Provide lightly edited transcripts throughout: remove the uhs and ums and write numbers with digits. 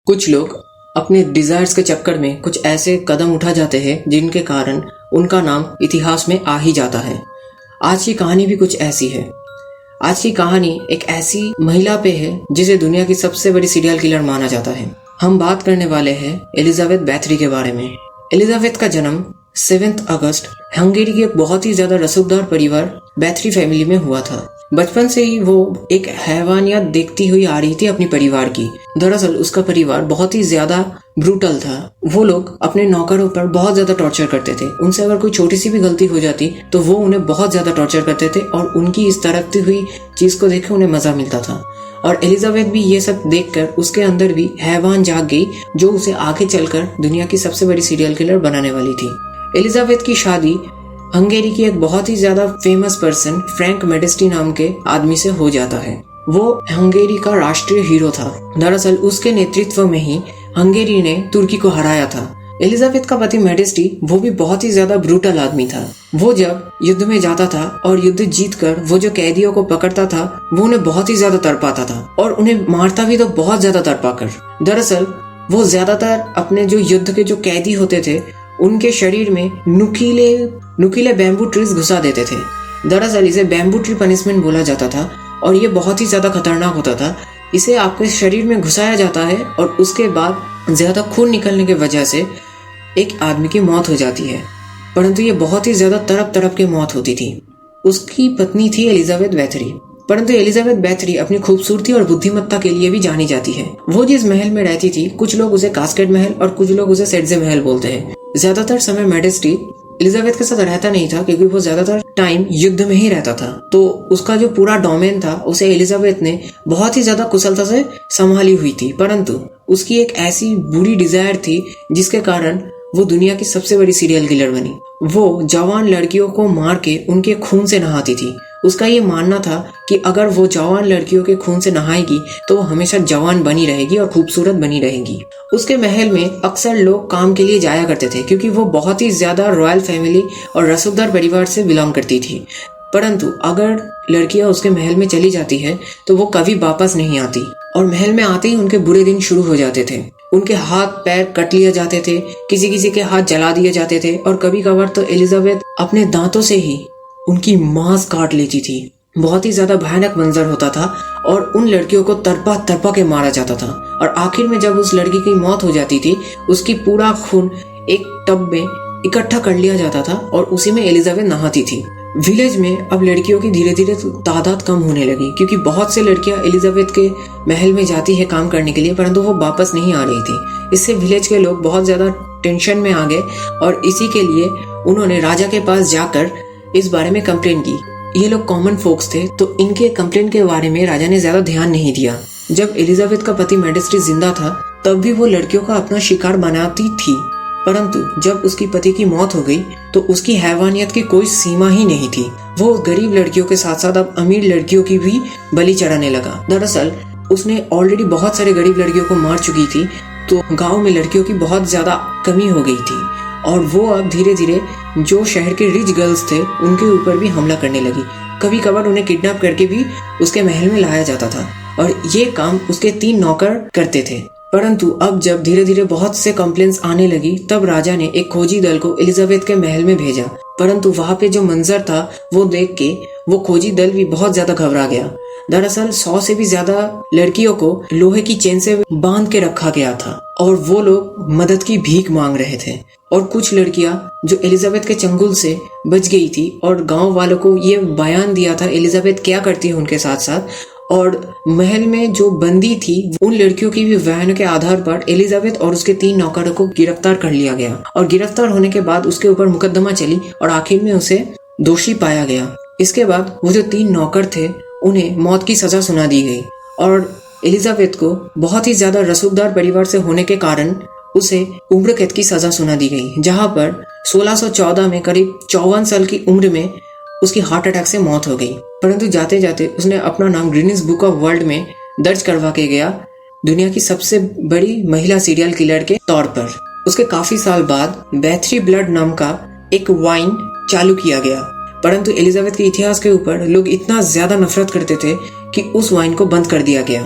कुछ लोग अपने डिजायर्स के चक्कर में कुछ ऐसे कदम उठा जाते हैं जिनके कारण उनका नाम इतिहास में आ ही जाता है। आज की कहानी भी कुछ ऐसी है। आज की कहानी एक ऐसी महिला पे है जिसे दुनिया की सबसे बड़ी सीरियल किलर माना जाता है। हम बात करने वाले हैं एलिजाबेथ बैथरी के बारे में। एलिजाबेथ का जन्म 7 अगस्त हंगेरी के एक बहुत ही ज्यादा रसूखदार परिवार बैथरी फैमिली में हुआ था। बचपन से ही वो एक हैवानियत देखती हुई आ रही थी अपनी परिवार की। दरअसल उसका परिवार बहुत ही ज्यादा ब्रूटल था। वो लोग अपने नौकरों पर बहुत ज्यादा टॉर्चर करते थे। उनसे अगर कोई छोटी सी भी गलती हो जाती तो वो उन्हें बहुत ज्यादा टॉर्चर करते थे और उनकी इस तरक्की हुई चीज को देख उन्हें मजा मिलता था। और एलिजाबेथ भी ये सब देखकर उसके अंदर भी हैवान जाग गई जो उसे आगे चलकर दुनिया की सबसे बड़ी सीरियल किलर बनाने वाली थी। एलिजाबेथ की शादी हंगेरी की एक बहुत ही ज्यादा फेमस पर्सन फ्रैंक मेडेस्टी नाम के आदमी से हो जाता है। वो हंगेरी का राष्ट्रीय हीरो था। दरअसल उसके नेतृत्व में ही हंगेरी ने तुर्की को हराया था। एलिजाबेथ का पति मेडेस्टी वो भी बहुत ही ज्यादा ब्रूटल आदमी था। वो जब युद्ध में जाता था और युद्ध जीतकर वो जो कैदियों को पकड़ता था वो उन्हें बहुत ही ज्यादा तड़पाता था और उन्हें मारता भी तो बहुत ज्यादा तड़पाकर। दरअसल वो ज्यादातर अपने जो युद्ध के जो कैदी होते थे उनके शरीर में नुकीले बैम्बू ट्रीज घुसा देते थे। दरअसल इसे बैम्बू ट्री पनिशमेंट बोला जाता था और ये बहुत ही ज्यादा खतरनाक होता था। इसे आपके शरीर में घुसाया जाता है और उसके बाद ज्यादा खून निकलने की वजह से एक आदमी की मौत हो जाती है। परंतु ये बहुत ही ज्यादा तड़प के मौत होती थी। उसकी पत्नी थी एलिजाबेथ बैथरी। परंतु एलिजाबेथ बैथरी अपनी खूबसूरती और बुद्धिमत्ता के लिए भी जानी जाती है। वो जिस महल में रहती थी कुछ लोग उसे कास्केट महल और कुछ लोग उसे सेड्जे महल बोलते हैं। ज्यादातर समय मेडेस्टी एलिजाबेथ के साथ रहता नहीं था क्योंकि वो ज्यादातर टाइम युद्ध में ही रहता था। तो उसका जो पूरा डोमेन था उसे एलिजाबेथ ने बहुत ही ज्यादा कुशलता से संभाली हुई थी। परंतु उसकी एक ऐसी बुरी डिजायर थी जिसके कारण वो दुनिया की सबसे बड़ी सीरियल किलर बनी। वो जवान लड़कियों को मार के उनके खून से नहाती थी। उसका ये मानना था कि अगर वो जवान लड़कियों के खून से नहाएगी तो वो हमेशा जवान बनी रहेगी और खूबसूरत बनी रहेगी। उसके महल में अक्सर लोग काम के लिए जाया करते थे क्योंकि वो बहुत ही ज्यादा रॉयल फैमिली और रसूखदार परिवार से बिलोंग करती थी। परंतु अगर लड़कियां उसके महल में चली जाती है तो वो कभी वापस नहीं आती और महल में आते ही उनके बुरे दिन शुरू हो जाते थे। उनके हाथ पैर कट लिए जाते थे, किसी के हाथ जला दिए जाते थे और कभी कभार तो एलिजाबेथ अपने दांतों से ही उनकी मांस काट लेती थी। बहुत ही ज्यादा भयानक मंजर होता था और उन लड़कियों को तड़पा के मारा जाता था। और आखिर में जब उस लड़की की मौत हो जाती थी उसकी पूरा खून एक टब में इकट्ठा कर लिया जाता था और उसी में एलिजाबेथ नहाती थी। विलेज में अब लड़कियों की धीरे धीरे तादाद कम होने लगी क्योंकि बहुत से लड़कियां एलिजाबेथ के महल में जाती है काम करने के लिए परंतु वो वापस नहीं आ रही थी। इससे विलेज के लोग बहुत ज्यादा टेंशन में आ गए और इसी के लिए उन्होंने राजा के पास जाकर इस बारे में कंप्लेन की। ये लोग कॉमन फोक्स थे तो इनके कंप्लेन के बारे में राजा ने ज्यादा ध्यान नहीं दिया। जब एलिजाबेथ का पति मेडेस्टी जिंदा था तब भी वो लड़कियों का अपना शिकार बनाती थी। परंतु जब उसकी पति की मौत हो गई तो उसकी हैवानियत की कोई सीमा ही नहीं थी। वो गरीब लड़कियों के साथ साथ अब अमीर लड़कियों की भी बलि चढ़ाने लगा। दरअसल उसने ऑलरेडी बहुत सारे गरीब लड़कियों को मार चुकी थी तो गाँव में लड़कियों की बहुत ज्यादा कमी हो गई थी और वो अब धीरे धीरे जो शहर के रिच गर्ल्स थे उनके ऊपर भी हमला करने लगी। कभी कभार उन्हें किडनैप करके भी उसके महल में लाया जाता था और ये काम उसके 3 नौकर करते थे। परंतु अब जब धीरे धीरे बहुत से कंप्लेंट्स आने लगी तब राजा ने एक खोजी दल को एलिजाबेथ के महल में भेजा। परंतु वहां पे जो मंजर था वो देख के वो खोजी दल भी बहुत ज्यादा घबरा गया। दरअसल 100 से भी ज्यादा लड़कियों को लोहे की चेन से बांध के रखा गया था और वो लोग मदद की भीख मांग रहे थे। और कुछ लड़कियां जो एलिजाबेथ के चंगुल से बच गई थी और गांव वालों को ये बयान दिया था एलिजाबेथ क्या करती है उनके साथ साथ। और महल में जो बंदी थी उन लड़कियों की भी बयान के आधार पर एलिजाबेथ और उसके 3 नौकरों को गिरफ्तार कर लिया गया और गिरफ्तार होने के बाद उसके ऊपर मुकदमा चली और आखिर में उसे दोषी पाया गया। इसके बाद वो जो 3 नौकर थे उन्हें मौत की सजा सुना दी गई और एलिजाबेथ को बहुत ही ज्यादा रसूखदार परिवार से होने के कारण उसे उम्र कैद की सजा सुना दी गई, जहां पर 1614 में करीब 54 साल की उम्र में उसकी हार्ट अटैक से मौत हो गई। परंतु जाते जाते उसने अपना नाम गिनीज बुक ऑफ वर्ल्ड में दर्ज करवा के गया दुनिया की सबसे बड़ी महिला सीरियल किलर के तौर पर। उसके काफी साल बाद बैथरी ब्लड नाम का एक वाइन चालू किया गया। परंतु एलिजाबेथ के इतिहास के ऊपर लोग इतना ज्यादा नफरत करते थे कि उस वाइन को बंद कर दिया गया।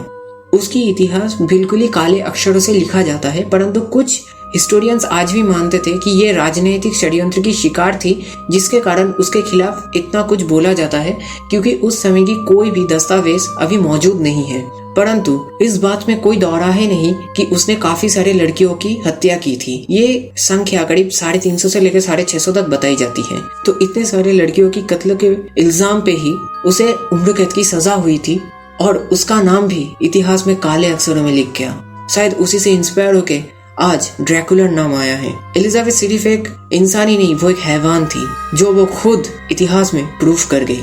उसकी इतिहास बिल्कुल ही काले अक्षरों से लिखा जाता है, परंतु कुछ हिस्टोरियंस आज भी मानते थे कि ये राजनीतिक षड्यंत्र की शिकार थी, जिसके कारण उसके खिलाफ इतना कुछ बोला जाता है, क्योंकि उस समय की कोई भी दस्तावेज अभी मौजूद नहीं है। परंतु इस बात में कोई दौराहे नहीं कि उसने काफी सारे लड़कियों की हत्या की थी। ये संख्या करीब 350 से लेकर 650 तक बताई जाती है। तो इतने सारे लड़कियों की कत्ल के इल्जाम पे ही उसे उम्र कैद की सजा हुई थी और उसका नाम भी इतिहास में काले अक्षरों में लिख गया। शायद उसी से इंस्पायर होके आज ड्रैकुला नाम आया है। एलिजाबेथ सिर्फ एक इंसान ही नहीं, वो एक हैवान थी, जो वो खुद इतिहास में प्रूफ कर गई।